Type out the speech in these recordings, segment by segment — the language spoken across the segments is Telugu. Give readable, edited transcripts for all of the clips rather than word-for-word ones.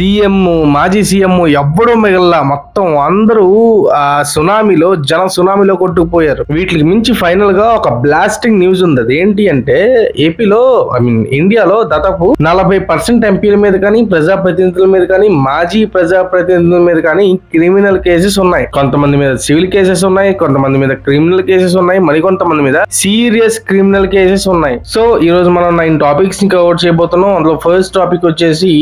సీఎం మాజీ సీఎం ఎవ్వడూ మిగల్లా, మొత్తం అందరూ ఆ సునామీలో సునామీలో కొట్టుకుపోయారు. వీటికి మించి ఫైనల్ గా ఒక బ్లాస్టింగ్ న్యూస్ ఉంది. అదేంటి అంటే ఏపీలో ఇండియాలో దాదాపు 40% ఎంపీల మీద కానీ ప్రజాప్రతినిధుల మీద కానీ మాజీ ప్రజాప్రతినిధుల మీద కానీ క్రిమినల్ కేసెస్ ఉన్నాయి. కొంతమంది మీద సివిల్ కేసెస్ ఉన్నాయి, కొంతమంది మీద క్రిమినల్ కేసెస్ ఉన్నాయి, మరికొంతమంది మీద సీరియస్ క్రిమినల్ కేసెస్ ఉన్నాయి. సో ఈ రోజు మనం 9 టాపిక్స్ ని కవర్ చేయబోతున్నాం. అందులో ఫస్ట్ టాపిక్ వచ్చేసి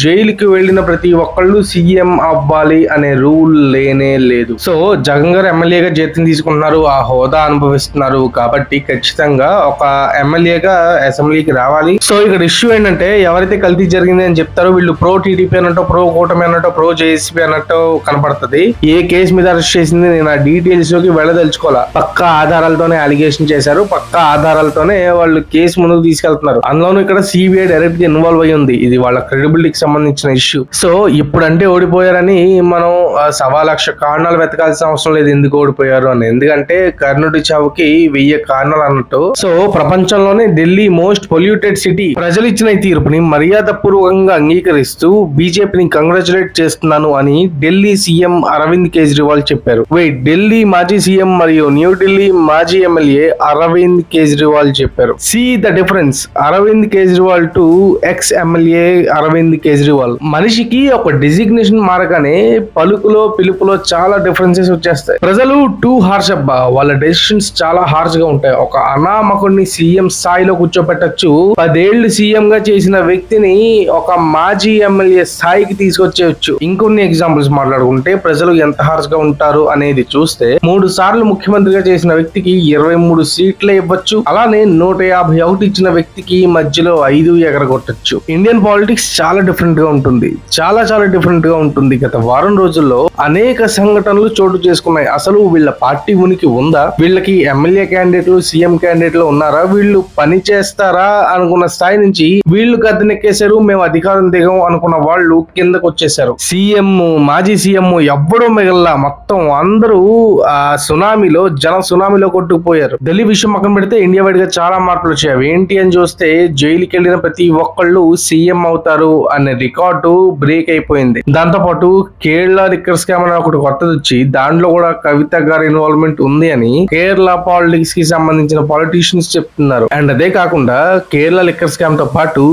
జైలుకి వెళ్లిన ప్రతి ఒక్కళ్ళు సీఎం అవ్వాలి అనే రూల్ లేనే లేదు. సో జగన్ గారు ఎమ్మెల్యేగా జీతం తీసుకుంటున్నారు, ఆ హోదా అనుభవిస్తున్నారు కాబట్టి ఖచ్చితంగా ఒక ఎమ్మెల్యేగా అసెంబ్లీకి రావాలి. సో ఇక్కడ ఇష్యూ ఏంటంటే ఎవరైతే కల్తీ జరిగింది అని చెప్తారో వీళ్ళు ప్రో టీడీపీ అన్నట్టు, ప్రో కూటమి అన్నట్టు, ప్రో జేఎస్పీ అన్నట్టు కనపడుతుంది. ఏ కేసు మీద అరెస్ట్ చేసింది నేను ఆ డీటెయిల్స్ లోకి వెళ్ళదలుచుకోవాలా. పక్కా ఆధారాలతోనే అలిగేషన్ చేశారు, పక్కా ఆధారాలతోనే వాళ్ళు కేసు ముందుకు తీసుకెళ్తున్నారు. అందులోనూ ఇక్కడ సిబిఐ డైరెక్ట్ గా ఇన్వాల్వ్ అయ్యి ఉంది. ఇది వాళ్ళ క్రెడిబిలిటీకి సంబంధించిన ఇష్యూ. సో ఇప్పుడంటే ఓడిపోయారని మనం 1,00,000 కారణాలు వెతకాల్సిన అవసరం లేదు ఎందుకు ఓడిపోయారు అని. ఎందుకంటే కర్ణుడి చావుకి 1000 కారణాలు అన్నట్టు. సో ప్రపంచంలోనే ఢిల్లీ మోస్ట్ పొల్యూటెడ్ సిటీ. ప్రజలు ఇచ్చిన ఈ తీర్పుని మర్యాద పూర్వకంగా అంగీకరిస్తూ బీజేపీని కంగ్రాచులేట్ చేస్తున్నాను అని ఢిల్లీ సీఎం అరవింద్ కేజ్రీవాల్ చెప్పారు. ఢిల్లీ మాజీ సీఎం మరియు న్యూఢిల్లీ మాజీ ఎమ్మెల్యే అరవింద్ కేజ్రీవాల్ చెప్పారు. See the difference Arvind Kejriwal to ex MLA Arvind Kejriwal. మనిషికి ఒక డిజిగ్నేషన్ మారగానే పలుకులో పిలుపులో చాలా డిఫరెన్సెస్ వచ్చేస్తాయి. ప్రజలు టూ హార్ష్ అబ్బా, వాళ్ళ డెసిషన్స్ చాలా హార్ష్ గా ఉంటాయి. ఒక అనామకుడిని సీఎం స్థాయిలో కూర్చోపెట్టచ్చు, 10 ఏళ్లు సీఎం గా చేసిన వ్యక్తిని ఒక మాజీ ఎమ్మెల్యే స్థాయికి తీసుకొచ్చేయచ్చు. ఇంకొన్ని ఎగ్జాంపుల్స్ మాట్లాడుకుంటే ప్రజలు ఎంత హార్ష్ గా ఉంటారు అనేది చూస్తే 3 సార్లు ముఖ్యమంత్రిగా చేసిన వ్యక్తికి 23 సీట్లే ఇవ్వచ్చు. అలానే 151 ఇచ్చిన వ్యక్తికి మధ్యలో 5 ఎగరగొట్టచ్చు. ఇండియన్ పాలిటిక్స్ చాలా డిఫరెంట్ గా ఉంటుంది, చాలా డిఫరెంట్ గా ఉంటుంది. గత వారం రోజుల్లో అనేక సంఘటనలు చోటు చేసుకున్నాయి. అసలు వీళ్ళ పార్టీ ఉనికి ఉందా, వీళ్ళకి ఎమ్మెల్యే క్యాండిడేట్లు సీఎం క్యాండిడేట్లు ఉన్నారా, వీళ్ళు పని చేస్తారా అనుకున్న స్థాయి నుంచి వీళ్ళు గద్దెనెక్కేశారు, మేము అధికారం దిగం అనుకున్న వాళ్ళు కిందకు వచ్చేసారు. సీఎం మాజీ సీఎం ఎవ్వడూ మిగల్లా, మొత్తం అందరూ ఆ సునామీలో సునామీలో కొట్టుకుపోయారు. ఢిల్లీ విషయం పక్కన పెడితే ఇండియా వైడ్ గా చాలా మార్పులు వచ్చాయి. ఏంటి అని చూస్తే జైలుకి వెళ్ళిన ప్రతి ఒక్కళ్ళు సీఎం అవుతారు అనే రికార్డు బ్రేక్ అయిపోయింది. దాంతో పాటు కేరళ లిక్కర్ స్కామ్ అని ఒకటి కొత్తది వచ్చి దాంట్లో కూడా కవిత గారి ఇన్వాల్వ్మెంట్ ఉంది అని కేరళ పాలిటిక్స్ కి సంబంధించిన పాలిటీషియన్స్ చెప్తున్నారు. అండ్ అదే కాకుండా కేరళ లిక్కర్ స్కామ్ తో పాటు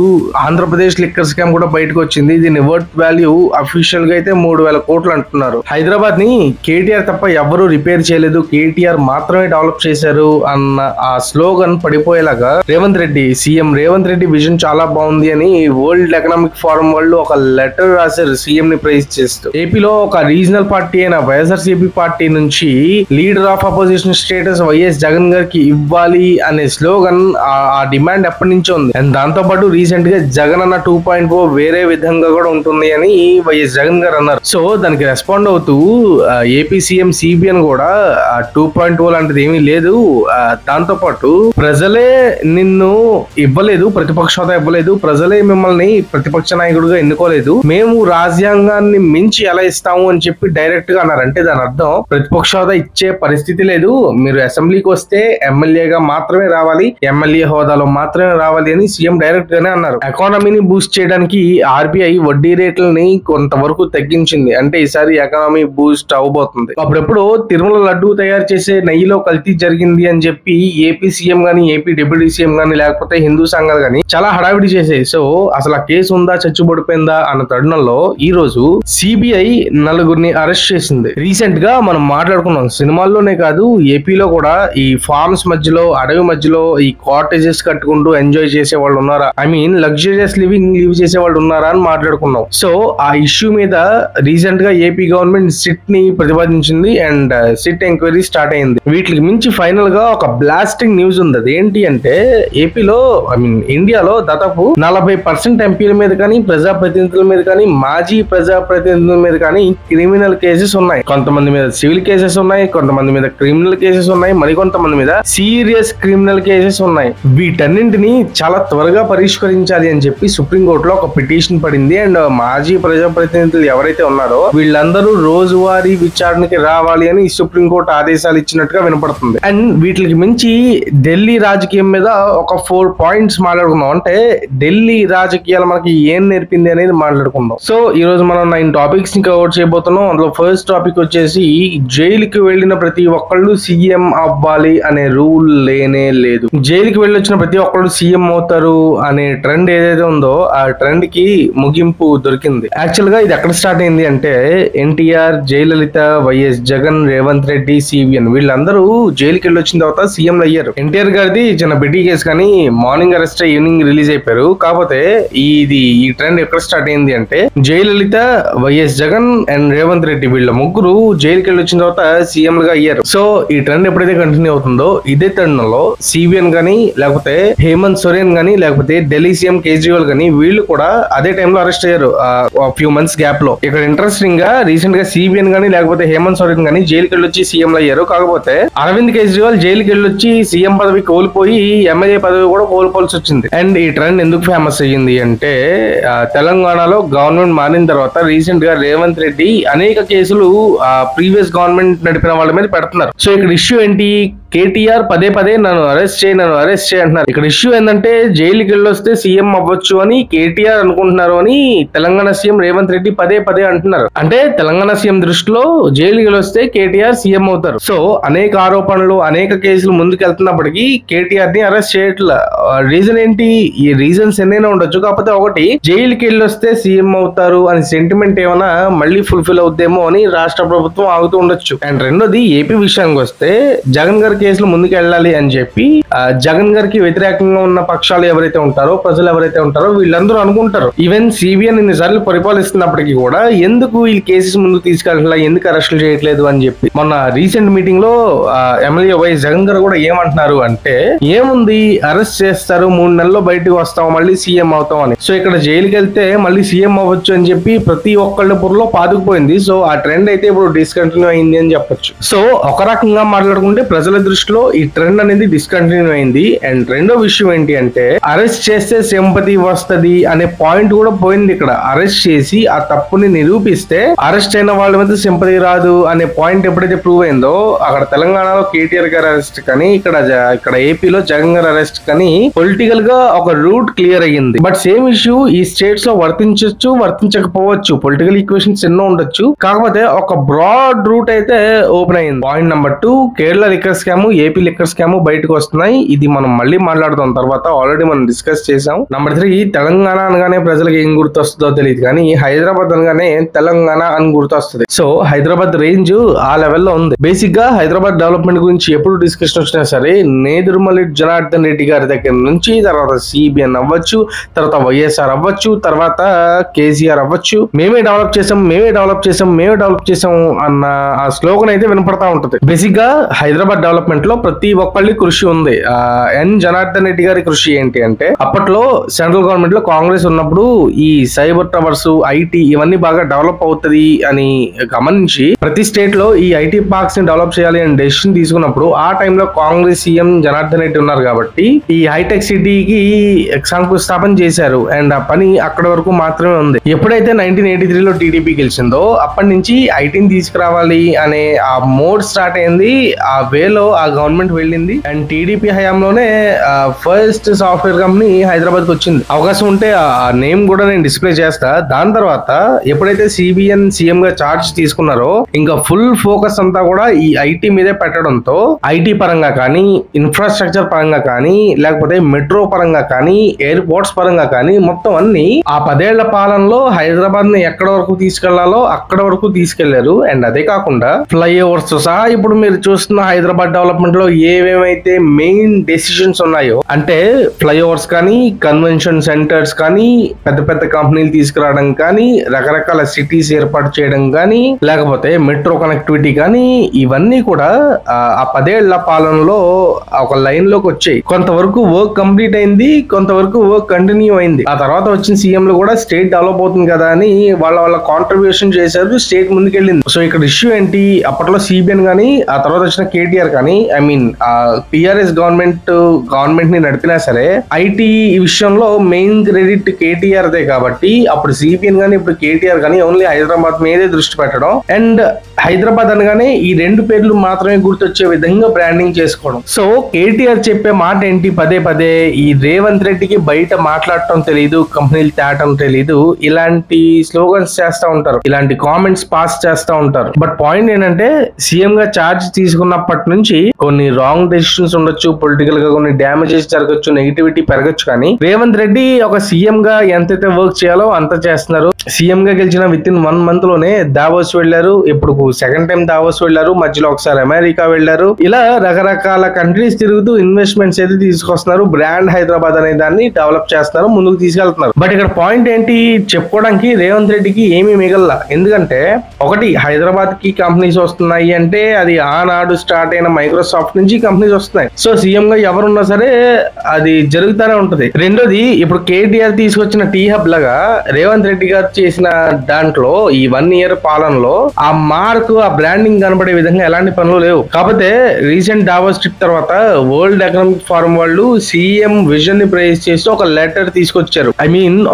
ఆంధ్రప్రదేశ్ లిక్కర్ స్కామ్ కూడా బయటకు వచ్చింది. దీని వర్త్ వాల్యూ అఫీషియల్ గా అయితే 3,000 కోట్లు అంటున్నారు. హైదరాబాద్ ని కేటీఆర్ తప్ప ఎవరు రిపేర్ చేయలేదు, కేటీఆర్ మాత్రమే డెవలప్ చేశారు అన్న ఆ స్లోగన్ పడిపోయేలాగా సీఎం రేవంత్ రెడ్డి విజన్ చాలా బాగుంది అని వరల్డ్ ఎకనామిక్ ఫోరం వాళ్ళు ఒక లెటర్ రాశారు సీఎం ని ప్రైజ్ చేస్తూ. ఏపీలో ఒక రీజనల్ పార్టీ అయిన వైఎస్ఆర్సీపీ పార్టీ నుంచి leader of opposition status YS Jagan గారికి ఇవ్వాలి అనే స్లోగన్ ఆ డిమాండ్ ఎప్పటి నుంచో ఉంది. అండ్ దాంతో పాటు రీసెంట్ గా జగన్ అన్న 2.0 వేరే విధంగా కూడా ఉంటుంది అని వైఎస్ జగన్ గారు అన్నారు. సో దానికి రెస్పాండ్ అవుతూ ఏపీ సీఎం సిబిఎన్ కూడా 2.0 లాంటిది ఏమీ లేదు, దాంతో పాటు ప్రజలే నిన్ను ఇవ్వలేదు, ప్రతిపక్ష హోదా ఇవ్వలేదు, ప్రజలే మిమ్మల్ని ప్రతిపక్ష నాయకుడిగా ఎన్నుకోలేదు, మేము రాజ్యాంగాన్ని మించి ఎలా ఇస్తాము అని చెప్పి డైరెక్ట్ గా అన్నారు. అంటే దాని అర్థం ప్రతిపక్ష హోదా ఇచ్చే పరిస్థితి లేదు, మీరు అసెంబ్లీకి వస్తే ఎమ్మెల్యేగా మాత్రమే రావాలి, ఎమ్మెల్యే హోదాలో మాత్రమే రావాలి అని సీఎం డైరెక్ట్ గానే అన్నారు. ఎకానమీని బూస్ట్ చేయడానికి ఆర్బీఐ వడ్డీ రేట్లని కొంతవరకు తగ్గించింది. అంటే ఈసారి ఎకానమీ బూస్ట్ అవబోతుంది. అప్పుడెప్పుడు తిరుమల లడ్డు తయారు చేసే నెయ్యిలో కల్తీ జరిగింది అని చెప్పి ఏపీ సీఎం గానీ ఏపీ డిప్యూటీ సీఎం గానీ లేకపోతే హిందూ సంఘాలు గానీ చాలా హడావిడి చేసాయి. సో అసలు ఆ కేసు ఉందా చచ్చుబడిపోయిందా అన్న తరుణంలో ఈ రోజు సిబిఐ 4గురిని అరెస్ట్ చేసింది. రీసెంట్ గా మనం మాట్లాడుకున్నాం, సినిమాల్లోనే కాదు ఏపీలో కూడా ఈ ఫార్మ్స్ మధ్యలో అడవి మధ్యలో ఈ కాటేజెస్ కట్టుకుంటూ ఎంజాయ్ చేసే వాళ్ళు ఉన్నారా, లగ్జరియస్ లివింగ్ లీవ్ చేసే వాళ్ళు ఉన్నారా అని మాట్లాడుకున్నాం. సో ఆ ఇష్యూ మీద రీసెంట్ గా ఏపీ గవర్నమెంట్ సిట్ ని ప్రతిపాదించింది అండ్ సిట్ ఎంక్వైరీ స్టార్ట్ అయింది. వీటికి మించి ఫైనల్ గా ఒక బ్లాస్టింగ్ న్యూస్ ఉంది. అదేంటి అంటే ఏపీలో ఇండియాలో దాదాపు 40% ఎంపీల మీద కానీ ప్రజాప్రతినిధుల మీద కానీ మాజీ ప్రజాప్రతినిధుల మీద కానీ క్రిమినల్ కేసెస్ ఉన్నాయి. కొంతమంది మీద సివిల్ కేసెస్ ఉన్నాయి, కొంతమంది మీద క్రిమినల్ కేసెస్ ఉన్నాయి, మరికొంతమంది మీద సీరియస్ క్రిమినల్ కేసెస్ ఉన్నాయి. వీటన్నింటినీ చాలా త్వరగా పరిష్కరించాలి అని చెప్పి సుప్రీంకోర్టులో ఒక పిటిషన్ పడింది. అండ్ మాజీ ప్రజాప్రతినిధులు ఎవరైతే ఉన్నారో వీళ్ళందరూ రోజువారీ విచారణకి రావాలి అని సుప్రీంకోర్టు ఆదేశాలు ఇచ్చినట్టుగా వినపడుతుంది. అండ్ వీటికి మించి ఢిల్లీ రాజకీయం మీద ఒక 4 పాయింట్స్ మాట్లాడుకుందాం. అంటే ఢిల్లీ రాజకీయాలు మనకి ఏం నేర్పింది అనేది మాట్లాడుకుందాం. మాట్లాడుకుందాం. సో ఈ రోజు మనం 9 టాపిక్స్ ని కవర్ చేయబోతున్నాం. అందులో ఫస్ట్ టాపిక్ వచ్చేసి జైలుకి వెళ్ళిన ప్రతి ఒక్కళ్ళు సీఎం అవ్వాలి అనే రూల్ లేనే లేదు. జైలుకి వెళ్ళొచ్చిన ప్రతి ఒక్కళ్ళు సీఎం అవుతారు అనే ట్రెండ్ ఏదైతే ఉందో ఆ ట్రెండ్ కి ముగింపు దొరికింది. యాక్చువల్ గా ఇది ఎక్కడ స్టార్ట్ అయింది అంటే ఎన్టీఆర్, జయలలిత, వైఎస్ జగన్, రేవంత్ రెడ్డి, సివిఎన్ వీళ్ళందరూ జైలుకి వెళ్ళి వచ్చిన తర్వాత సీఎంలు అయ్యారు. ఎన్టీఆర్ గారిది చిన్న బిడ్డీ కేసు కానీ మార్నింగ్ అరెస్ట్ ఈవినింగ్ రిలీజ్ అయిపోయారు. కాకపోతే ఈ ట్రెండ్ ఎక్కడ స్టార్ట్ అయింది అంటే జయలలిత, వైఎస్ జగన్ అండ్ రేవంత్ రెడ్డి వీళ్ళ ముగ్గురు జైలుకి వెళ్ళి వచ్చిన తర్వాత సీఎంలుగా అయ్యారు. సో ఈ ట్రెండ్ ఎప్పుడైతే కంటిన్యూ అవుతుందో ఇదే తరుణంలో సివిఎన్ గానీ లేకపోతే హేమంత్ సోరెన్ గానీ లేకపోతే ఢిల్లీ సీఎం కేజ్రీవాల్ గానీ వీళ్ళు కూడా అదే టైంలో అరెస్ట్ అయ్యారు ఫ్యూ మంత్స్ గ్యాప్ లో. ఇక్కడ ఇంట్రెస్టింగ్ గా రీసెంట్ గా సివిఎన్ గానీ లేకపోతే హేమంత్ సోరెన్ గానీ జైలుకి వెళ్ళి వచ్చి సీఎంలు అయ్యారు. కాకపోతే అరవింద్ కేజ్రీవాల్ జైలుకి వెళ్ళి వచ్చి సీఎం పదవి కోల్పోయి ఎమ్మెల్యే పదవి కూడా కోల్పోవాల్సి వచ్చింది. అండ్ ఈ ట్రెండ్ ఎందుకు ఫేమస్ అయ్యింది అంటే తెలంగాణలో గవర్నమెంట్ మారిన తర్వాత రీసెంట్ గా రేవంత్ రెడ్డి అనేక కేసులు ప్రీవియస్ గవర్నమెంట్ నడిపిన వాళ్ళ మీద పెడుతున్నారు. సో ఇక్కడ ఇష్యూ ఏంటి? కేటీఆర్ పదే పదే నన్ను అరెస్ట్ చేయి అంటున్నారు. ఇక్కడ ఇష్యూ ఏంటంటే జైలుకి వెళ్ళి వస్తే సీఎం అవ్వచ్చు అని కేటీఆర్ అనుకుంటున్నారు అని తెలంగాణ సీఎం రేవంత్ రెడ్డి పదే పదే అంటున్నారు. అంటే తెలంగాణ సీఎం దృష్టిలో జైలుకి వెళ్ళి వస్తే కేటీఆర్ సీఎం అవుతారు. సో అనేక ఆరోపణలు అనేక కేసులు ముందుకు వెళ్తున్నప్పటికీ కేటీఆర్ ని అరెస్ట్ చేయట్లా. రీజన్ ఏంటి? ఈ రీజన్స్ ఎన్నైనా ఉండొచ్చు. కాకపోతే ఒకటి జైలుకి వెళ్ళి వస్తే సీఎం అవుతారు అని సెంటిమెంట్ ఏమైనా మళ్ళీ ఫుల్ఫిల్ అవుద్దేమో అని రాష్ట్ర ప్రభుత్వం ఆగుతూ ఉండొచ్చు. అండ్ రెండోది ఏపీ విషయానికి వస్తే జగన్ గారి కేసులు ముందుకు వెళ్ళాలి అని చెప్పి జగన్ గారికి వ్యతిరేకంగా ఉన్న పక్షాలు ఎవరైతే ఉంటారో ప్రజలు ఎవరైతే ఉంటారో వీళ్ళందరూ అనుకుంటారు ఈవెన్ సిబిఎన్ ఇన్నిసార్లు పరిపాలిస్తున్నప్పటికీ కూడా ఎందుకు ఈ కేసెస్ ముందుకు తీసుకెళ్ళట్లా, ఎందుకు అరెస్టులు చేయట్లేదు అని చెప్పి మొన్న రీసెంట్ మీటింగ్ లో ఎమ్మెల్యే వైఎస్ జగన్ గారు కూడా ఏమంటున్నారు అంటే ఏముంది అరెస్ట్ చేస్తారు 3 నెలల్లో బయటకు వస్తాం మళ్ళీ సీఎం అవుతాం అని. సో ఇక్కడ జైలుకి వెళ్తే మళ్ళీ సీఎం అవ్వచ్చు అని చెప్పి ప్రతి ఒక్కళ్ళ బుర్రలో పాతుకుపోయింది. సో ఆ ట్రెండ్ అయితే ఇప్పుడు డిస్కంటిన్యూ అయింది అని చెప్పొచ్చు. సో ఒక రకంగా మాట్లాడుకుంటే ప్రజల దృష్టిలో ఈ ట్రెండ్ అనేది డిస్కంటిన్యూ అయింది. అండ్ రెండో విషయం ఏంటి అంటే అరెస్ట్ చేస్తే సింపతి వస్తది అనే పాయింట్ కూడా పోయింది. ఇక్కడ అరెస్ట్ చేసి ఆ తప్పుని నిరూపిస్తే అరెస్ట్ అయిన వాళ్ళ మీద సింపతి రాదు అనే పాయింట్ ఎప్పుడైతే ప్రూవ్ అయిందో అక్కడ తెలంగాణలో కేటీఆర్ గారి అరెస్ట్ కానీ ఇక్కడ ఏపీలో జగన్ గారి అరెస్ట్ కానీ పొలిటికల్ గా ఒక రూట్ క్లియర్ అయ్యింది. బట్ సేమ్ ఇష్యూ ఈ స్టేట్స్ లో వర్తించవచ్చు వర్తించకపోవచ్చు, పొలిటికల్ ఈక్వేషన్స్ ఎన్నో ఉండొచ్చు. కాకపోతే ఒక బ్రాడ్ రూట్ అయితే ఓపెన్ అయింది. Point number 2 Kerala liquor scam, AP liquor scam బయటకు వస్తున్నాయి. ఇది మనం మళ్ళీ మాట్లాడుతాం తర్వాత, ఆల్రెడీ మనం డిస్కస్ చేసాం. నెంబర్ 3 తెలంగాణ అనగానే ప్రజలకు ఏం గుర్తొస్తుందో తెలియదు కానీ హైదరాబాద్ అనగానే తెలంగాణ అని గుర్తొస్తుంది. సో హైదరాబాద్ రేంజ్ ఆ లెవెల్లో ఉంది. బేసిక్ గా హైదరాబాద్ డెవలప్మెంట్ గురించి ఎప్పుడు డిస్కషన్ వచ్చినా సరే నేదురుమల్లి జనార్దన్ రెడ్డి గారి దగ్గర నుంచి తర్వాత సిబిఎన్ అవ్వచ్చు, తర్వాత వైఎస్ఆర్ అవ్వచ్చు, తర్వాత కేసీఆర్ అవ్వచ్చు, మేమే డెవలప్ చేసాం అన్న ఆ స్లోగన్ అయితే వినపడతా ఉంటది. బేసిక్ గా హైదరాబాద్ డెవలప్మెంట్ లో ప్రతి ఒక్కళ్ళి కృషి ఉంది. ఎన్ జనార్దన్ రెడ్డి గారి కృషి ఏంటి అంటే అప్పట్లో సెంట్రల్ గవర్నమెంట్ లో కాంగ్రెస్ ఉన్నప్పుడు ఈ సైబర్ టవర్స్, ఐటీ ఇవన్నీ బాగా డెవలప్ అవుతుంది అని గమనించి ప్రతి స్టేట్ లో ఈ ఐటీ పార్క్స్ ని డెవలప్ చేయాలి అని డెసిషన్ తీసుకున్నప్పుడు ఆ టైంలో కాంగ్రెస్ సీఎం జనార్దన్ రెడ్డి ఉన్నారు కాబట్టి ఈ హైటెక్ సిటీకి శంకుస్థాపన చేశారు. అండ్ ఆ పని అక్కడ వరకు మాత్రమే ఉంది. ఎప్పుడైతే 1983 లో టీడీపీ గెలిచిందో అప్పటి నుంచి ఐటీని తీసుకురావాలి అనే ఆ మోడ్ స్టార్ట్ అయింది. ఆ వేలో ఆ గవర్నమెంట్ వెళ్ళింది. అండ్ టీడీపీ హయాంలోనే ఫస్ట్ సాఫ్ట్వేర్ కంపెనీ హైదరాబాద్ కి వచ్చింది. అవకాశం ఉంటే ఆ నేమ్ కూడా నేను డిస్ప్లే చేస్తా. దాని తర్వాత ఎప్పుడైతే సిబిఎన్ సీఎం గా చార్జ్ తీసుకున్నారో ఇంకా ఫుల్ ఫోకస్ అంతా కూడా ఈ ఐటీ మీదే పెట్టడంతో ఐటీ పరంగా కానీ ఇన్ఫ్రాస్ట్రక్చర్ పరంగా కానీ లేకపోతే మెట్రో పరంగా కానీ ఎయిర్పోర్ట్స్ పరంగా కానీ మొత్తం అన్ని ఆ 10 ఏళ్ల పాలనలో హైదరాబాద్ ని ఎక్కడ వరకు తీసుకెళ్లాలో అక్కడ వరకు తీసుకెళ్లారు. అండ్ అదే కాకుండా ఫ్లైఓవర్స్ సహా ఇప్పుడు మీరు చూస్తున్న హైదరాబాద్ డెవలప్మెంట్ లో ఏవేమైతే మెయిన్ డెసిషన్స్ ఉన్నాయో అంటే ఫ్లైఓవర్స్ కానీ కన్వెన్షన్ సెంటర్స్ కానీ పెద్ద పెద్ద కంపెనీలు తీసుకురావడం కానీ రకరకాల సిటీస్ ఏర్పాటు చేయడం కానీ లేకపోతే మెట్రో కనెక్టివిటీ కానీ ఇవన్నీ కూడా ఆ 10 ఏళ్ల పాలనలో ఒక లైన్ లోకి వచ్చాయి. కొంతవరకు వర్క్ కంప్లీట్ అయింది, కొంతవరకు వర్క్ కంటిన్యూ అయింది. ఆ తర్వాత వచ్చిన సీఎంలు కూడా స్టేట్ డెవలప్ అవుతుంది కదా అని వాళ్ళ కాంట్రిబ్యూషన్ చేశారు, స్టేట్ ముందుకెళ్ళింది. సో ఇక్కడ ఇష్యూ ఏంటి? అప్పట్లో సిబిఎన్ కానీ ఆ తర్వాత వచ్చిన కేటీఆర్ కానీ టిఆర్ఎస్ గవర్నమెంట్ ని నడిపినా సరే ఐటీ విషయంలో మెయిన్ క్రెడిట్ కేటీఆర్ దే కాబట్టి అప్పుడు సిబిఎన్ కానీ ఇప్పుడు కేటీఆర్ కానీ ఓన్లీ హైదరాబాద్ మీదే దృష్టి పెట్టడం అండ్ హైదరాబాద్ అనగానే ఈ 2 పేర్లు మాత్రమే గుర్తొచ్చే విధంగా బ్రాండింగ్ చేసుకోవడం. సో కేటీఆర్ చెప్పే మాట ఏంటి? పదే పదే ఈ రేవంత్ రెడ్డికి బయట మాట్లాడటం తెలియదు, కంపెనీలు తేటం తెలియదు, తెలీదు ఇలాంటి స్లోగన్స్ చేస్తా ఉంటారు, ఇలాంటి కామెంట్స్ పాస్ చేస్తా ఉంటారు. బట్ పాయింట్ ఏంటంటే సీఎం గా చార్జ్ తీసుకున్నప్పటి నుంచి కొన్ని రాంగ్ డెసిషన్స్ ఉండొచ్చు, పొలిటికల్ గా కొన్ని డ్యామేజెస్ జరగచ్చు, నెగిటివిటీ పెరగచ్చు. కానీ రేవంత్ రెడ్డి ఒక సీఎం గా ఎంతైతే వర్క్ చేయాలో అంత చేస్తున్నారు. సీఎం గా గెలిచిన విత్ ఇన్ 1 month లోనే దావోస్ వెళ్లారు, ఇప్పుడు సెకండ్ టైం దావోస్ వెళ్లారు, మధ్యలో ఒకసారి అమెరికా వెళ్లారు. ఇలా రకరకాల కంట్రీస్ తిరుగుతూ ఇన్వెస్ట్మెంట్స్ అయితే తీసుకొస్తున్నారు. బ్రాండ్ హైదరాబాద్ అనే దాన్ని డెవలప్ చేస్తున్నారు, ముందుకు తీసుకెళ్తున్నారు. బట్ ఇక్కడ పాయింట్ ఏంటి చెప్పుకోవడానికి రేవంత్ రెడ్డికి ఏమీ మిగల్లా. ఎందుకంటే ఒకటి, హైదరాబాద్ కి కంపెనీస్ వస్తున్నాయి అంటే అది ఆనాడు స్టార్ట్ అయిన మైక్రోసాఫ్ట్ నుంచి కంపెనీస్ వస్తున్నాయి. సో సీఎం గా ఎవరున్నా సరే అది జరుగుతూనే ఉంటది. రెండోది, ఇప్పుడు కేటీఆర్ తీసుకొచ్చిన టీ హబ్ లాగా రేవంత్ రెడ్డి గారు చేసిన దాంట్లో ఈ 1 year పాలనలో ఆ మార్క్, ఆ బ్రాండింగ్ కనబడే విధంగా ఎలాంటి పనులు లేవు. కాకపోతే రీసెంట్ దావోస్ ట్రిప్ తర్వాత వరల్డ్ ఎకనామిక్ ఫోరం వాళ్ళు సీఎం విజన్ ని ప్రైజ్ చేస్తూ ఒక లెటర్ తీసుకొచ్చారు.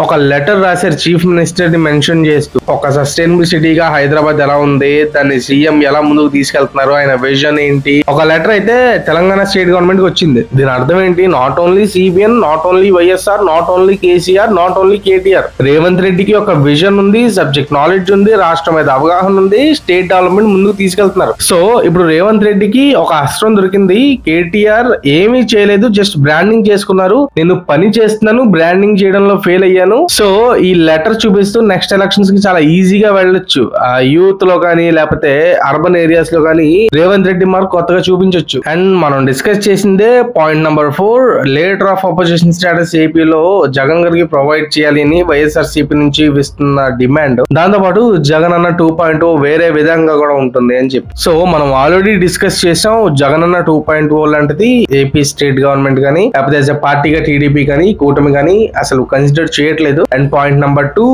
ఒక లెటర్ రాశారు చీఫ్ మినిస్టర్ ని మెన్షన్ చేస్తూ, ఒక సస్టైనబుల్ సిటీగా హైదరాబాద్ ఎలా ఉంది, దాన్ని సీఎం ఎలా ముందుకు తీసుకెళ్తున్నారు, ఆయన విజన్ ఏంటి, ఒక లెటర్ అయితే తెలంగాణ స్టేట్ గవర్నమెంట్ కి వచ్చింది. దీని అర్థం ఏంటి, not only CBN, not only YSR, not only KCR, not only KTR, Revanth రెడ్డికి ఒక విజన్ ఉంది, సబ్జెక్ట్ నాలెడ్జ్ ఉంది, రాష్ట్రం మీద అవగాహన ఉంది, స్టేట్ డెవలప్మెంట్ ముందుకు తీసుకెళ్తున్నారు. సో ఇప్పుడు రేవంత్ రెడ్డికి ఒక అస్త్రం దొరికింది. కేటీఆర్ ఏమీ చేయలేదు, జస్ట్ బ్రాండింగ్ చేసుకున్నారు. నేను పని చేస్తున్నాను, బ్రాండింగ్ చేయడంలో ఫెయిల్ అయ్యాను. సో ఈ లెటర్ చూపిస్తూ నెక్స్ట్ ఎలక్షన్స్ కి చాలా ఈజీగా వెళ్ళొచ్చు. ఆ యూత్ లో కానీ లేకపోతే అర్బన్ ఏరియాస్ లో కానీ రేవంత్ రెడ్డి మార్క్ కొత్తగా చూపించొచ్చు. అండ్ మనం డిస్కస్ చేసిందే point number 4, later of opposition status ఏపీలో జగన్ గారికి ప్రొవైడ్ చేయాలి అని వైఎస్ఆర్సీపీ నుంచి ఇస్తున్న డిమాండ్. దాంతో పాటు జగన్ అన్న 2.0 వేరే విధంగా కూడా ఉంటుంది అని చెప్పి. సో మనం ఆల్రెడీ డిస్కస్ చేసాం, జగన్ అన్న 2.0 లాంటిది ఏపీ స్టేట్ గవర్నమెంట్ కానీ లేకపోతే యాజ్ ఎ పార్టీగా టీడీపీ కానీ కూటమి కానీ అసలు కన్సిడర్ చేయట్లేదు. అండ్ పాయింట్ నెంబర్ 2,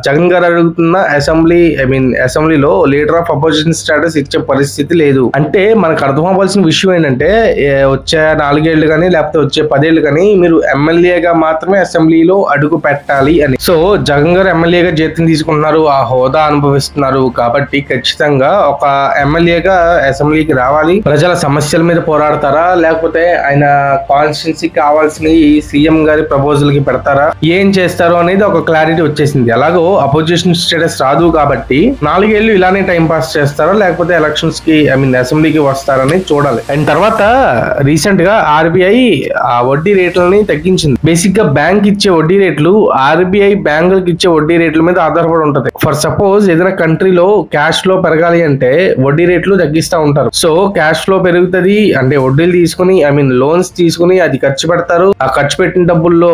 జగన్ గారు అడుగుతున్న అసెంబ్లీలో లీడర్ ఆఫ్ అపోజిషన్ స్టేటస్ ఇచ్చే పరిస్థితి లేదు. అంటే మనకు అర్థం అవ్వాల్సిన విషయం ఏంటంటే వచ్చే 4 ఏళ్లు కానీ లేకపోతే వచ్చే 10 ఏళ్లు కానీ మీరు ఎమ్మెల్యేగా మాత్రమే అసెంబ్లీలో అడుగు పెట్టాలి అని. సో జగన్ గారు ఎమ్మెల్యేగా జీతం తీసుకుంటున్నారు, ఆ హోదా అనుభవిస్తున్నారు కాబట్టి ఖచ్చితంగా ఒక ఎమ్మెల్యేగా అసెంబ్లీకి రావాలి. ప్రజల సమస్యల మీద పోరాడతారా లేకపోతే ఆయన కాన్స్టిట్యున్సీ కావాల్సిన సీఎం గారి ప్రపోజల్ కి పెడతారా, ఏం చేస్తారు అనేది ఒక క్లారిటీ వచ్చేసింది. ఎలాగో అపోజిషన్ స్టేటస్ రాదు కాబట్టి 4 ఏళ్లు ఇలానే టైం పాస్ చేస్తారా లేకపోతే ఎలక్షన్స్ కి అసెంబ్లీకి వస్తారని చూడాలి. అండ్ తర్వాత రీసెంట్ గా ఆర్బీఐ ఆ వడ్డీ రేట్లని తగ్గించింది. బేసిక్ గా బ్యాంక్ ఇచ్చే వడ్డీ రేట్లు ఆర్బీఐ బ్యాంకులకు ఇచ్చే వడ్డీ రేట్ల మీద ఆధారపడి ఉంటది. ఫర్ సపోజ్ ఏదైనా కంట్రీలో క్యాష్ ఫ్లో పెరగాలి అంటే వడ్డీ రేట్లు తగ్గిస్తూ ఉంటారు. సో క్యాష్ ఫ్లో పెరుగుతుంది అంటే వడ్డీలు తీసుకుని లోన్స్ తీసుకుని అది ఖర్చు పెడతారు. ఆ ఖర్చు పెట్టిన డబ్బుల్లో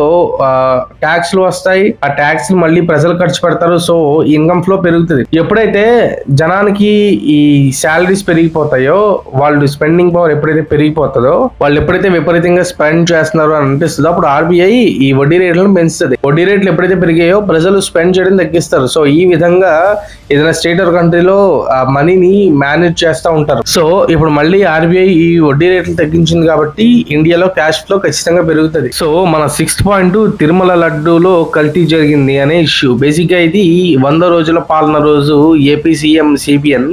ట్యాక్స్లు వస్తాయి, ఆ ట్యాక్స్ మళ్ళీ ప్రజలు ఖర్చు పెడతారు. సో ఇన్కమ్ ఫ్లో పెరుగుతుంది. ఎప్పుడైతే జనానికి ఈ శాలరీస్ పెరిగిపోతాయో, వాళ్ళు స్పెండింగ్ పవర్ ఎప్పుడైతే పెరిగిపోతుందో, వాళ్ళు ఎప్పుడైతే విపరీతంగా స్పెండ్ చేస్తున్నారు అని అనిపిస్తుందో అప్పుడు ఆర్బీఐ ఈ వడ్డీ రేట్లను పెంచుతుంది. వడ్డీ రేట్లు ఎప్పుడైతే పెరిగాయో ప్రజలు స్పెండ్ చేయడం తగ్గిస్తారు. సో ఈ విధంగా ఏదైనా స్టేట్ ఆర్ కంట్రీలో ఆ మనీని మేనేజ్ చేస్తూ ఉంటారు. సో ఇప్పుడు మళ్ళీ ఆర్బీఐ ఈ వడ్డీ రేట్లు తగ్గించింది కాబట్టి ఇండియాలో క్యాష్ ఫ్లో ఖచ్చితంగా పెరుగుతుంది. సో మన 6th పాయింట్, తిరుమల లడ్డూలో కల్తీ జరిగింది అనే ఇష్యూ. బేసిక్ గా ఇది 100 రోజుల పాలన రోజు ఏపీ సీఎం సిబిఎన్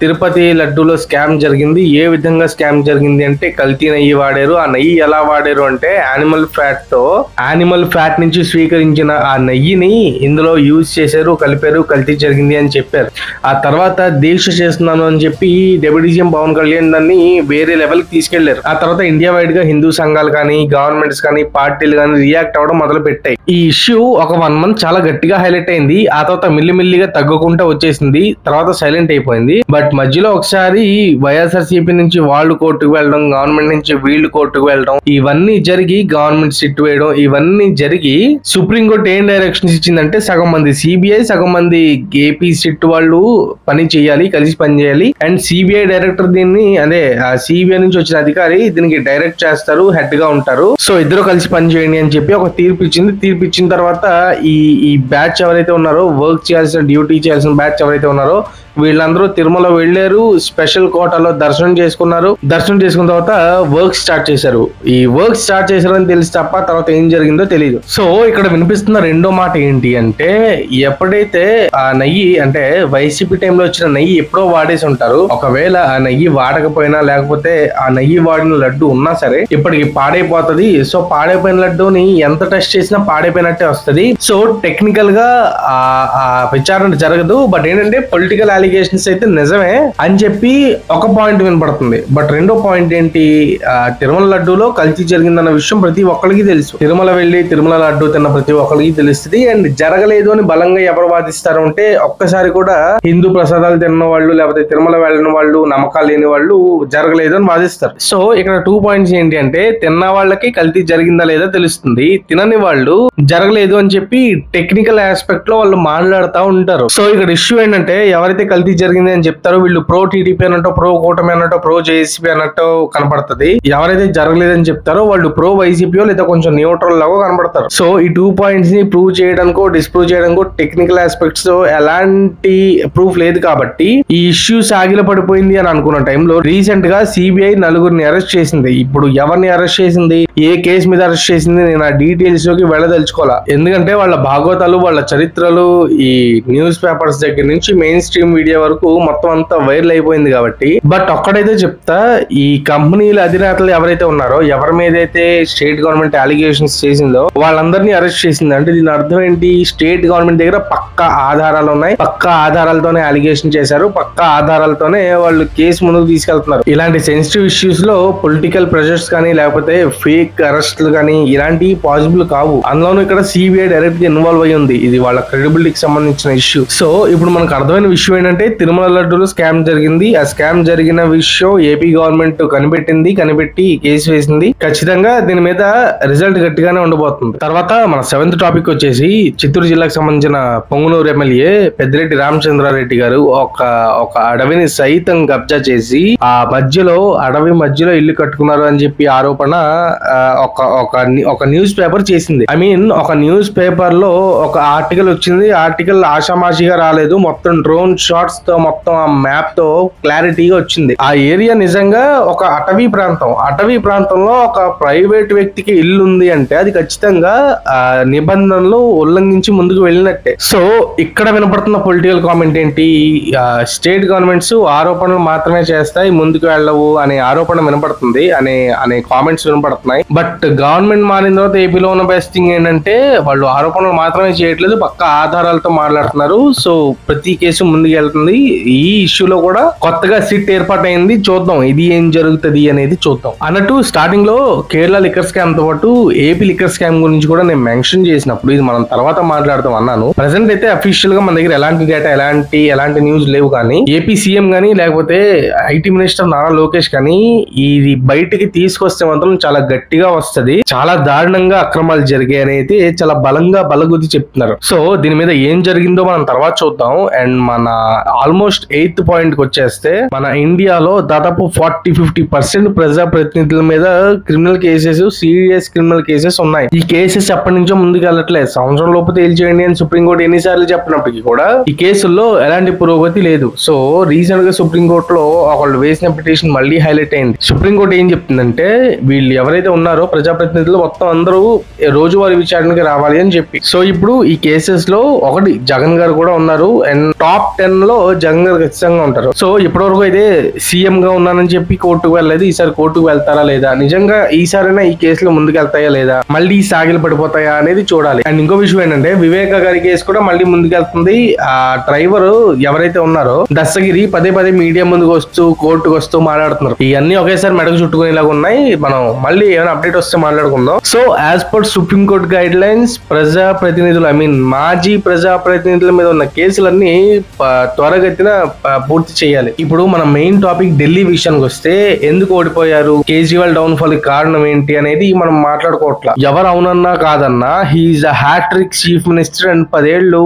తిరుపతి లడ్డూలో స్కామ్ జరిగింది. ఏ విధంగా స్కామ్ జరిగింది అంటే కల్తీ నెయ్యి వాడారు. ఆ నెయ్యి ఎలా వాడారు అంటే యానిమల్ ఫ్యాట్ నుంచి స్వీకరించిన ఆ నెయ్యిని ఇందులో యూజ్ చేశారు, కలిపారు, కల్తీ జరిగింది అని చెప్పారు. ఆ తర్వాత దీక్ష చేస్తున్నాను అని చెప్పి డిప్యూటీ సీఎం పవన్ కళ్యాణ్ దాన్ని వేరే లెవెల్ కి తీసుకెళ్లారు. ఆ తర్వాత ఇండియా వైడ్ గా హిందూ సంఘాలు కానీ గవర్నమెంట్స్ కానీ పార్టీలు కానీ రియాక్ట్ అవ్వడం మొదలు పెట్టాయి. ఈ ఇష్యూ ఒక 1 month చాలా గట్టిగా హైలైట్ అయింది. ఆ తర్వాత మిల్లిమిల్లిగా తగ్గుకుంటూ వచ్చేసింది, తర్వాత సైలెంట్ అయిపోయింది. బట్ మధ్యలో ఒకసారి వైఎస్ఆర్సీపీ నుంచి వాళ్ళు కోర్టుకు వెళ్ళడం, గవర్నమెంట్ నుంచి వీళ్ళు కోర్టుకు వెళ్ళడం, ఇవన్నీ జరిగి గవర్నమెంట్ సిట్ వేయడం, ఇవన్నీ జరిగి సుప్రీంకోర్టు ఏం డైరెక్షన్స్ ఇచ్చిందంటే సగం మంది సిబిఐ, సగం మంది ఏపీ సిట్ వాళ్ళు పని చేయాలి, కలిసి పని చేయాలి. అండ్ సిబిఐ డైరెక్టర్ దీన్ని ఆ సిబిఐ నుంచి వచ్చిన అధికారి దీనికి డైరెక్ట్ చేస్తారు, హెడ్ గా ఉంటారు. సో ఇద్దరు కలిసి పని చేయండి అని చెప్పి ఒక తీర్పు ఇచ్చింది. తీర్పు ఇచ్చిన తర్వాత ఈ బ్యాచ్ ఎవరైతే ఉన్నారో, వర్క్ చేయాల్సిన డ్యూటీ చేయాల్సిన బ్యాచ్ ఎవరైతే ఉన్నారో వీళ్ళందరూ తిరుమల వెళ్లారు, స్పెషల్ కోటాలో దర్శనం చేసుకున్నారు. దర్శనం చేసుకున్న తర్వాత వర్క్ స్టార్ట్ చేశారు. ఈ వర్క్ స్టార్ట్ చేశారని తెలిసి తప్ప తర్వాత ఏం జరిగిందో తెలియదు. సో ఇక్కడ వినిపిస్తున్న రెండో మాట ఏంటి అంటే, ఎప్పుడైతే ఆ నెయ్యి అంటే వైసీపీ టైంలో వచ్చిన నెయ్యి ఎప్పుడో వాడేసి ఉంటారు. ఒకవేళ ఆ నెయ్యి వాడకపోయినా లేకపోతే ఆ నెయ్యి వాడిన లడ్డు ఉన్నా సరే ఇప్పటికి పాడైపోతుంది. సో పాడైపోయిన లడ్డూని ఎంత టెస్ట్ చేసినా పాడైపోయినట్టే వస్తుంది. ఉంది. సో టెక్నికల్ గా ఆ విచారణ జరగదు, బట్ ఏంటంటే పొలిటికల్ అలిగేషన్స్ అయితే నిజమే అని చెప్పి ఒక పాయింట్ వినపడుతుంది. బట్ రెండో పాయింట్ ఏంటి, తిరుమల లడ్డూలో కల్తీ జరిగిందన్న విషయం ప్రతి ఒక్కరికి తెలుసు. తిరుమల వెళ్లి తిరుమల లడ్డూ తిన్న ప్రతి ఒక్కరికి తెలుస్తుంది. అండ్ జరగలేదు అని బలంగా ఎవరు వాదిస్తారు అంటే ఒక్కసారి కూడా హిందూ ప్రసాదాలు తిన్న వాళ్ళు లేకపోతే తిరుమల వెళ్ళిన వాళ్ళు, నమ్మకాలు లేని వాళ్ళు జరగలేదు అని వాదిస్తారు. సో ఇక్కడ 2 పాయింట్స్ ఏంటి అంటే, తిన్న వాళ్ళకి కల్తీ జరిగిందా లేదా తెలుస్తుంది, తినని వాళ్ళు జరగలేదు అని చెప్పి టెక్నికల్ ఆస్పెక్ట్ లో వాళ్ళు మాట్లాడుతూ ఉంటారు. సో ఇక్కడ ఇష్యూ ఏంటంటే, ఎవరైతే కల్తీ జరిగింది అని చెప్తారో వీళ్ళు ప్రో టీడీపీ అన్నట్టు, ప్రో కూటమి అన్నట్టు, ప్రో జేఏసీపీ అన్నట్టు కనపడుతుంది. ఎవరైతే జరగలేదని చెప్తారో వాళ్ళు ప్రో వైసీపీయో లేదా కొంచెం న్యూట్రల్ లాగా కనపడతారు. సో ఈ 2 పాయింట్స్ ని ప్రూవ్ చేయడానికో డిస్ప్రూవ్ చేయడానికో టెక్నికల్ ఆస్పెక్ట్స్ ఎలాంటి ప్రూఫ్ లేదు కాబట్టి ఈ ఇష్యూ సాగిల పడిపోయింది అని అనుకున్న టైంలో రీసెంట్ గా సిబిఐ 4 అరెస్ట్ చేసింది. ఇప్పుడు ఎవరిని అరెస్ట్ చేసింది, ఏ కేసు మీద అరెస్ట్ చేసింది, నేను ఆ డీటెయిల్స్ లోకి వెళ్ళదలుచుకోవాలా. ఎందుకంటే వాళ్ళ భాగవతాలు, వాళ్ళ చరిత్రలు ఈ న్యూస్ పేపర్స్ దగ్గర నుంచి మెయిన్ స్ట్రీమ్ మీడియా వరకు మొత్తం అంతా వైరల్ అయిపోయింది కాబట్టి. బట్ ఒక్కడైతే చెప్తా, ఈ కంపెనీల అధినేతలు ఎవరైతే ఉన్నారో, ఎవరి మీద అయితే స్టేట్ గవర్నమెంట్ అలిగేషన్స్ చేసిందో వాళ్ళందరినీ అరెస్ట్ చేసింది. అంటే దీని అర్థం ఏంటి, స్టేట్ గవర్నమెంట్ దగ్గర పక్కా ఆధారాలు ఉన్నాయి, పక్కా ఆధారాలతోనే అలిగేషన్ చేశారు, పక్కా ఆధారాలతోనే వాళ్ళు కేసు ముందుకు తీసుకెళ్తున్నారు. ఇలాంటి సెన్సిటివ్ ఇష్యూస్ లో పొలిటికల్ ప్రెషర్స్ కానీ లేకపోతే ఫేక్ అరెస్ట్లు కానీ ఇలాంటివి పాసిబుల్ కావు. అందులోనూ ఇక్కడ సిబిఐ డైరెక్ట్ గా ఇన్వాల్వ్ అయ్యి ఉంది. ఇది వాళ్ళ క్రెడిబిలిటీకి సంబంధించిన ఇష్యూ. సో ఇప్పుడు మనకు అర్థమైన విషయం ఏంటంటే, తిరుమల లడ్డూలో స్కామ్ జరిగింది. ఆ స్కామ్ జరిగిన విషయం ఏపీ గవర్నమెంట్ కనిపెట్టి కేసు వేసింది. ఖచ్చితంగా దీని మీద రిజల్ట్ గట్టిగానే ఉండబోతుంది. తర్వాత మన 7th టాపిక్ వచ్చేసి, చిత్తూరు జిల్లాకు సంబంధించిన పొంగునూరు ఎమ్మెల్యే పెద్దిరెడ్డి రామచంద్రారెడ్డి గారు ఒక అడవిని సైతం కబ్జా చేసి ఆ అడవి మధ్యలో ఇల్లు కట్టుకున్నారు అని చెప్పి ఆరోపణ ఒక న్యూస్ పేపర్ చేసింది. ఒక న్యూస్ పేపర్ లో ఒక ఆర్టికల్ వచ్చింది. ఆర్టికల్ ఆషామాషిగా రాలేదు, మొత్తం డ్రోన్ షాట్స్ తో, మొత్తం ఆ మ్యాప్ తో క్లారిటీగా వచ్చింది. ఆ ఏరియా నిజంగా ఒక అటవీ ప్రాంతంలో ఒక ప్రైవేట్ వ్యక్తికి ఇల్లు ఉంది అంటే అది ఖచ్చితంగా నిబంధనలు ఉల్లంఘించి ముందుకు వెళ్ళినట్టే. సో ఇక్కడ వినపడుతున్న పొలిటికల్ కామెంట్ ఏంటి, స్టేట్ గవర్నమెంట్స్ ఆరోపణలు మాత్రమే చేస్తాయి, ముందుకు వెళ్ళవు అనే ఆరోపణ వినపడుతుంది, అనే కామెంట్స్ వినపడుతున్నాయి. బట్ గవర్నమెంట్ మారిన తర్వాత ఏపీలో ఉన్న బెస్ట్ థింగ్ ఏంటంటే, వాళ్ళు ఆరోపణలు మాత్రమే చేయట్లేదు, పక్కా ఆధారాలతో మాట్లాడుతున్నారు. సో ప్రతి కేసు ముందుకు వెళ్తుంది. ఈ ఇష్యూలో కూడా కొత్తగా సిట్ ఏర్పాటైంది. చూద్దాం ఇది ఏం జరుగుతుంది అనేది చూద్దాం. అన్నట్టు స్టార్టింగ్ లో కేరళ లిక్కర్ స్కామ్ తో పాటు ఏపీ లిక్కర్ స్కామ్ గురించి కూడా నేను మెన్షన్ చేసినప్పుడు ఇది మనం తర్వాత మాట్లాడతాం అన్నాను. ప్రెసెంట్ అయితే అఫీషియల్ గా మన దగ్గర ఎలాంటి డేటా ఎలాంటి న్యూస్ లేవు. కానీ ఏపీ సీఎం గానీ లేకపోతే ఐటీ మినిస్టర్ నారా లోకేష్ కానీ ఇది బయటికి తీసుకొస్తే మాత్రం చాలా గట్టిగా వస్తది, చాలా దారుణంగా అక్రమాలు జరిగాయి అనేది చాలా బలగుద్ది చెప్తున్నారు. సో దీని మీద ఏం జరిగిందో మనం తర్వాత చూద్దాం. అండ్ మన ఆల్మోస్ట్ 8th పాయింట్ కి వచ్చేస్తే, మన ఇండియాలో దాదాపు 40-50% ప్రజాప్రతినిధుల మీద criminal cases, serious criminal cases ఉన్నాయి. ఈ కేసెస్ ఎప్పటి నుంచో ముందుకు వెళ్ళట్లేదు. సంవత్సరం లోపు తేల్చేయండి అని సుప్రీంకోర్టు ఎన్నిసార్లు చెప్పినప్పటికీ కూడా ఈ కేసుల్లో ఎలాంటి పురోగతి లేదు. సో రీసెంట్ గా సుప్రీంకోర్టులో ఒకళ్ళు వేసిన పిటిషన్ మళ్ళీ హైలైట్ అయింది. సుప్రీంకోర్టు ఏం చెప్తుందంటే, వీళ్ళు ఎవరైతే ఉన్నారో ప్రజాప్రతినిధులు మొత్తం అందరూ రోజువారీ విచారణకి రావాలి అని చెప్పి. సో ఇప్పుడు ఈ కేసెస్ లో ఒకటి జగన్ గారు కూడా ఉన్నారు. అండ్ టాప్ 10 లో జగన్ గారు ఖచ్చితంగా ఉంటారు. సో ఇప్పటివరకు అయితే సీఎం గా ఉన్నానని చెప్పి కోర్టుకు వెళ్ళలేదు. ఈసారి కోర్టుకు వెళ్తారా లేదా, నిజంగా ఈసారైనా ఈ కేసులో ముందుకు వెళ్తాయా లేదా, మళ్ళీ సాగిలు పడిపోతాయా అనేది చూడాలి. అండ్ ఇంకో విషయం ఏంటంటే, వివేక గారి కేసు కూడా మళ్ళీ ముందుకెళ్తుంది. ఆ డ్రైవర్ ఎవరైతే ఉన్నారో దస్తగిరి పదే మీడియా ముందుకు వస్తూ కోర్టుకు వస్తూ మాట్లాడుతున్నారు. ఇవన్నీ ఒకేసారి మెడకు చుట్టుకునేలాగా ఉన్నాయి. మనం మళ్ళీ ఏమైనా అప్డేట్ వస్తే మాట్లాడుకుందాం. So as per supreme court guide lines, ప్రజాప్రతినిధులు మాజీ ప్రజాప్రతినిధుల మీద ఉన్న కేసులన్నీ త్వరగతిన పూర్తి చేయాలి. ఇప్పుడు మన మెయిన్ టాపిక్ ఢిల్లీ విషయానికి వస్తే, ఎందుకు ఓడిపోయారు, కేజ్రీవాల్ డౌన్ ఫాల్ కి కారణం ఏంటి అనేది మనం మాట్లాడుకోవట్లా. ఎవరు అవునన్నా కాదన్నా he is a hattrick chief minister and 10 ఏళ్లు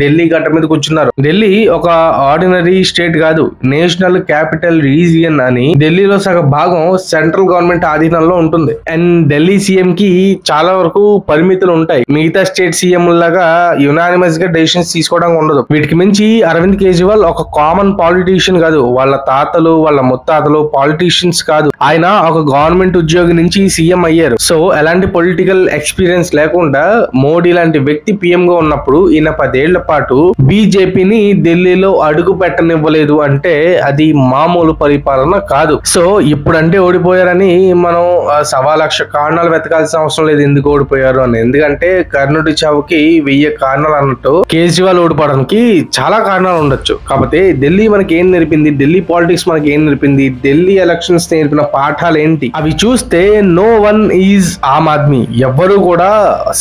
ఢిల్లీ గడ్డ మీద కూర్చున్నారు. ఢిల్లీ ఒక ఆర్డినరీ స్టేట్ కాదు, నేషనల్ క్యాపిటల్ రీజియన్ అని. ఢిల్లీలో సగం భాగం సెంట్రల్ గవర్నమెంట్ ఆధీనంలో ఉంటుంది. అండ్ ఢిల్లీ సీఎం కి చాలా వరకు పరిమితులు ఉంటాయి. మిగతా స్టేట్ సీఎం లాగా యునానిమస్ గా డెసిషన్స్ తీసుకోవడానికి ఉండదు. వీటికి మించి అరవింద్ కేజ్రీవాల్ ఒక కామన్ పాలిటీషియన్ కాదు, వాళ్ళ తాతలు వాళ్ళ ముత్తాతలు పాలిటీషియన్స్ కాదు. ఆయన ఒక గవర్నమెంట్ ఉద్యోగి నుంచి సీఎం అయ్యారు. సో ఎలాంటి పొలిటికల్ ఎక్స్పీరియన్స్ లేకుండా మోడీ లాంటి వ్యక్తి పీఎం గా ఉన్నప్పుడు ఈయన 10 ఏళ్ల పాటు బీజేపీని ఢిల్లీలో అడుగు పెట్టనివ్వలేదు అంటే అది మామూలు పరిపాలన కాదు. సో ఇప్పుడంటే ఓడిపోయారని మనం 1.25 లక్ష కారణాలు వెతకాల్సిన అవసరం లేదు ఎందుకు ఓడిపోయారు అని. ఎందుకంటే కర్ణుడి చావుకి 1000 కారణాలు అన్నట్టు కేజ్రీవాల్ ఓడిపోవడానికి చాలా కారణాలు ఉండొచ్చు. కాకపోతే ఢిల్లీ మనకి ఏం నేర్పింది, ఢిల్లీ పాలిటిక్స్ మనకి ఏం నేర్పింది, ఢిల్లీ ఎలక్షన్స్ నేర్పిన పాఠాలు ఏంటి అవి చూస్తే no one is Aam Aadmi. ఎవ్వరు కూడా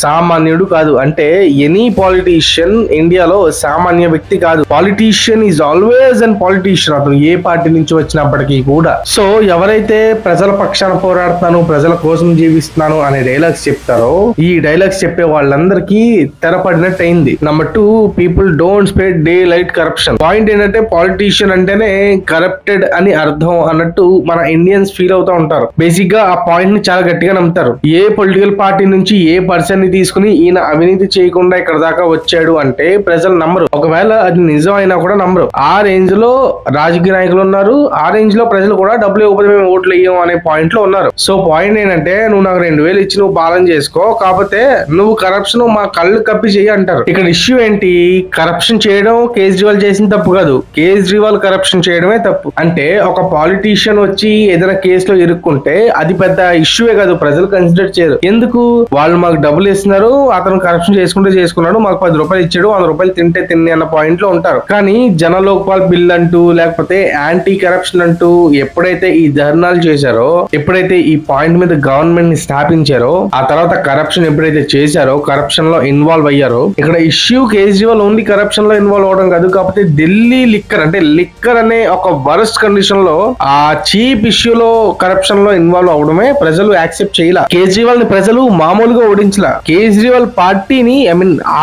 సామాన్యుడు కాదు. అంటే ఎనీ పాలిటీషియన్ ఇండియాలో సామాన్య వ్యక్తి కాదు. Politician is always and politician. అతను ఏ పార్టీ నుంచి వచ్చినప్పటికీ కూడా. సో ఎవరైతే ప్రజల పక్షాన పోరాడుతాను, ప్రజల కోసం జీవిస్తున్నాను అనే డైలాగ్స్ చెప్తారో, ఈ డైలాగ్స్ చెప్పే వాళ్ళందరికీ తెరపడినట్టు అయింది. Number 2, people don't spread day light corruption. Point ఏంటంటే పాలిటీషియన్ అంటేనే కరప్టెడ్ అని అర్థం అన్నట్టు మన ఇండియన్స్ ఫీల్ అవుతా ఉంటారు. బేసిక్ గా ఆ పాయింట్ ని చాలా గట్టిగా నమ్ముతారు. ఏ పొలిటికల్ పార్టీ నుంచి ఏ పర్సన్ ని తీసుకుని ఈయన అవినీతి చేయకుండా ఇక్కడ దాకా వచ్చాడు అంటే ప్రజలు నమ్మరు. ఒకవేళ అది నిజం అయినా కూడా నమ్మరు. ఆ రేంజ్ లో రాజకీయ నాయకులు ఉన్నారు. ఆ రేంజ్ లో ప్రజలు కూడా డబ్బులు ఇవ్వకపోతే మేము ఓట్లు వేయం అనే పాయింట్ లో ఉన్నారు. సో పాయింట్ ఏంటంటే నువ్వు నాకు 2000 ఇచ్చి నువ్వు పాలన చేసుకో, కాకపోతే నువ్వు కరప్షన్ మా కళ్ళు కప్పి చెయ్యి అంటారు. ఇక్కడ ఇష్యూ ఏంటి? కరప్షన్ చేయడం కేజ్రీవాల్ చేసిన తప్పు కాదు, కేజ్రీవాల్ కరప్షన్ చేయడమే తప్పు. అంటే ఒక పాలిటీషియన్ వచ్చి ఏదైనా కేసులో ఇరుక్కుంటే అది పెద్ద ఇష్యూయే కాదు, ప్రజలు కన్సిడర్ చేయరు. ఎందుకు? వాళ్ళు మాకు డబ్బులు ఇస్తున్నారు, అతను కరప్షన్ చేసుకుంటే చేసుకున్నాడు, మాకు 10 రూపాయలు ఇచ్చాడు, 100 రూపాయలు తింటే తిన్ని అన్న పాయింట్ లో ఉంటారు. కానీ జన లోక్పాల్ బిల్ అంటూ లేకపోతే యాంటీ కరప్షన్ అంటూ ఎప్పుడైతే ఈ ధర్నాలు చేశారో, ఎప్పుడైతే ఈ పాయింట్ మీద గవర్నమెంట్ ని స్థాపించారో, ఆ తర్వాత కరప్షన్ ఎప్పుడైతే చేశారో, కరప్షన్ లో ఇన్వాల్వ్ అయ్యారో, ఇక్కడ ఇష్యూ కేజ్రీవాల్ ఓన్లీ కరప్షన్ లో ఇన్వాల్వ్ అవడం కాదు, కాకపోతే ఢిల్లీ లిక్కర్ అంటే లిక్కర్ అనే ఒక వరస్ట్ కండిషన్ లో ఆ చీప్ ఇష్యూలో కరప్షన్ లో ఇన్వాల్వ్ అవడమే ప్రజలు యాక్సెప్ట్ చేయలా. కేజ్రీవాల్ ని ప్రజలు మామూలుగా ఓడించలా. కేజ్రీవాల్ పార్టీని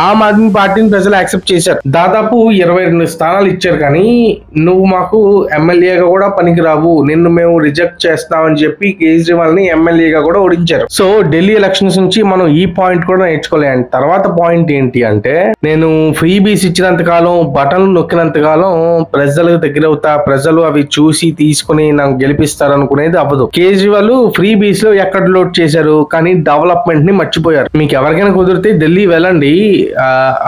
ఆమ్ ఆద్మీ పార్టీని ప్రజలు యాక్సెప్ట్ చేశారు. దాదాపు 22 స్థానాలు ఇచ్చారు. కానీ నువ్వు మాకు ఎమ్మెల్యేగా కూడా పనికిరావు, నిన్ను మేము రిజెక్ట్ చేస్తామని చెప్పి కేజ్రీవాల్ ని ఎమ్మెల్యేగా కూడా ఓడించారు. సో ఢిల్లీ ఎలక్షన్స్ నుంచి మనం ఈ పాయింట్ కూడా నేర్చుకోలే. అండ్ తర్వాత పాయింట్ ఏంటి అంటే, నేను ఫ్రీ బీస్ ఇచ్చినంత కాలం, బటన్లు నొక్కినంత కాలం ప్రజలకు దగ్గర అవుతా, ప్రజలు అవి చూసి తీసుకుని నాకు గెలిపిస్తారు అనుకునేది అవ్వదు. కేజ్రీవాల్ ఫ్రీ బీస్ లో ఎక్కడ లోడ్ చేశారు, కానీ డెవలప్మెంట్ ని మర్చిపోయారు. మీకు ఎవరికైనా కుదిరితే ఢిల్లీ వెళ్ళండి.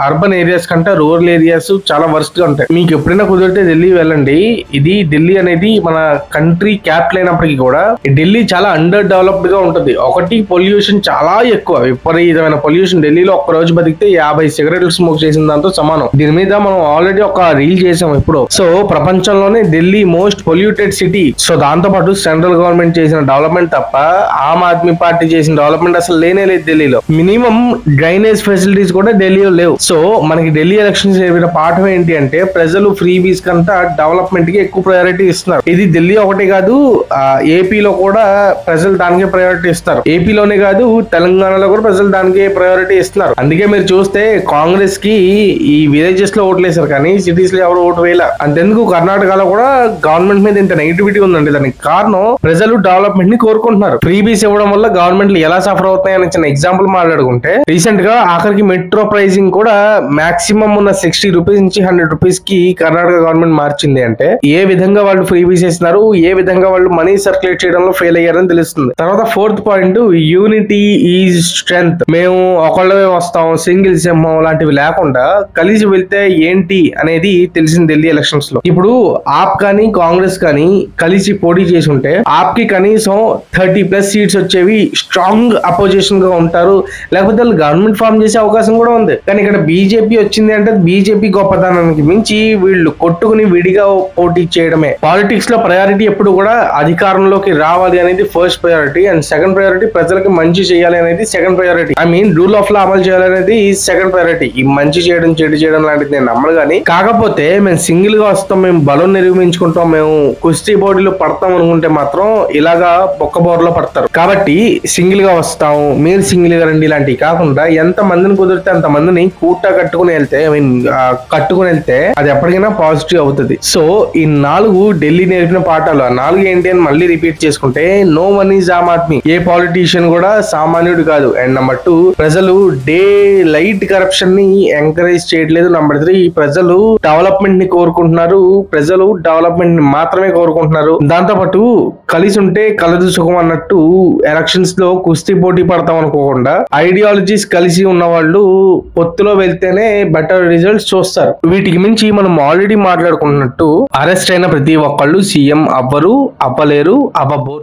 అర్బన్ ఏరియాస్ కంటే రూరల్ ఏరియాస్ చాలా వర్స్ట్ గా ఉంటాయి. మీకు ఎప్పుడైనా కుదిరితే ఢిల్లీ వెళ్ళండి. ఇది ఢిల్లీ అనేది మన కంట్రీ క్యాపిటల్ అయినప్పటికీ కూడా ఢిల్లీ చాలా అండర్ డెవలప్డ్ గా ఉంటుంది. ఒకటి పొల్యూషన్ చాలా ఎక్కువ, విపరీతమైన పొల్యూషన్. ఢిల్లీలో ఒక్క రోజు బతికితే 50 సిగరెట్లు స్మోక్ చేసిన దాంతో సమానం. దీని మీద మనం ఆల్రెడీ ఒక రీల్ చేసాం ఇప్పుడు. సో ప్రపంచంలోనే Delhi most polluted city. So దాంతో పాటు సెంట్రల్ గవర్నమెంట్ చేసిన డెవలప్మెంట్ తప్ప ఆమ్ ఆద్మీ పార్టీ చేసిన డెవలప్మెంట్ అసలు లేనే లేదు ఢిల్లీలో. మినిమం డ్రైనేజ్ ఫెసిలిటీస్ కూడా ఢిల్లీలో లేవు. సో మనకి ఢిల్లీ ఎలక్షన్స్ నేర్పిన పాఠం ఏంటి అంటే, ప్రజలు ఫ్రీ బీస్ కంటే డెవలప్మెంట్ కి ఎక్కువ ప్రయారిటీ ఇస్తున్నారు. ఇది ఢిల్లీ ఒకటే కాదు, ఏపీలో కూడా ప్రజలు దానికే ప్రయారిటీ ఇస్తారు. ఏపీలోనే కాదు, తెలంగాణలో కూడా ప్రజలు దానికే ప్రయారిటీ ఇస్తున్నారు. అందుకే మీరు చూస్తే కాంగ్రెస్ కి ఈ విలేజెస్ లో ఓట్లు వేశారు, కానీ సిటీస్ లో ఎవరు ఓటు వేయాల. అంతెందుకు కర్ణాటకలో కూడా గవర్నమెంట్ మీద ఇంత నెగిటివిటీ ఉందండి. దానికి కారణం ప్రజలు డెవలప్మెంట్ ని కోరుకుంటున్నారు. ఫ్రీ బీస్ ఇవ్వడం వల్ల గవర్నమెంట్లు ఎలా సఫర్ అవుతున్నాయని చిన్న ఎగ్జాంపుల్ మాట్లాడుకుంటే, రీసెంట్ గా ఆఖరికి మెట్రో ప్రైసింగ్ కూడా మాక్సిమం ఉన్న 60 రూపీస్ నుంచి 100 రూపీస్ కి కర్ణాటక గవర్నమెంట్ మార్చింది. అంటే ఏ విధంగా వాళ్ళు ఫ్రీ బీస్ ఇస్తున్నారు, ఏ విధంగా వాళ్ళు మనీ సర్క్యులేట్ చేయడంలో ఫెయిల్ అయ్యారని తెలుస్తుంది. తర్వాత 4th point, unity is strength. మేము ఒకళ్ళవే వస్తాం, సింగిల్ సింహం లాంటివి లేకుండా కలిసి వెళ్తే ఏంటి అనేది తెలిసింది ఢిల్లీ ఎలక్షన్స్ లో. ఇప్పుడు ఆప్ కానీ కాంగ్రెస్ కానీ కలిసి పోటీ చేసి ఉంటే ఆప్ కి కనీసం 30+ సీట్స్ వచ్చేవి, స్ట్రాంగ్ అపోజిషన్ గా ఉంటారు, లేకపోతే వాళ్ళు గవర్నమెంట్ ఫార్మ్ చేసే అవకాశం కూడా ఉంది. కానీ ఇక్కడ బీజేపీ వచ్చింది అంటే బీజేపీ గొప్పతనానికి మించి వీళ్ళు కొట్టుకుని విడిగా పోటీ చేయడమే. పాలిటిక్స్ లో ప్రయారిటీ ఎప్పుడు కూడా అధికారంలోకి రావాలి అనేది first priority, and second priority ప్రజలకు మంచి చేయాలి అనేది second priority. Rule of law అమలు చేయాలనేది సెకండ్ ప్రయారిటీ. ఈ మంచి చేయడం చెడు చేయడం లాంటిది నేను నమ్మను. కానీ కాకపోతే మేము సింగిల్ గా వస్తాం, మేము బలం నిర్మించుకుంటాం, మేము కుస్తీ పోటీలు పడతాం అనుకుంటే మాత్రం ఇలాగా బొక్క బోర్లో పడతారు. కాబట్టి సింగిల్ గా వస్తాం, మీరు సింగిల్ గా రండి ఇలాంటివి కాకుండా ఎంత మందిని కుదిరితే అంత మందిని కూట కట్టుకుని వెళ్తే అది ఎప్పటికైనా పాజిటివ్ అవుతుంది. సో ఈ 4 ఢిల్లీ నేర్పిన పాఠాలు. ఆ 4 ఏంటి అని మళ్ళీ రిపీట్ చేసుకుంటే, no one is Aam Aadmi. A politician కూడా సామాన్యుడు కాదు. అండ్ నెంబర్ 2, ప్రజలు డే లైట్ కరప్షన్ ని ఎంకరేజ్ చేయట్లేదు. నెంబర్ 3, ప్రజలు డెవలప్మెంట్ ని కోరుకుంటున్నారు, ప్రజలు డెవలప్మెంట్ ని మాత్రమే కోరుకుంటున్నారు. దాంతో పాటు కలిసి ఉంటే కలదు సుఖం అన్నట్టు ఎలక్షన్స్ లో కుస్తీ పోటీ పడతాం అనుకోకుండా ఐడియాలజీస్ కలిసి ఉన్న వాళ్ళు పొత్తులో వెళ్తేనే బెటర్ రిజల్ట్స్ చూస్తారు. వీటికి మించి మనం ఆల్రెడీ మాట్లాడుకున్నట్టు అరెస్ట్ అయిన ప్రతి ఒక్కళ్ళు సీఎం అవ్వరు, అవ్వలేరు, అవ్వబోరు.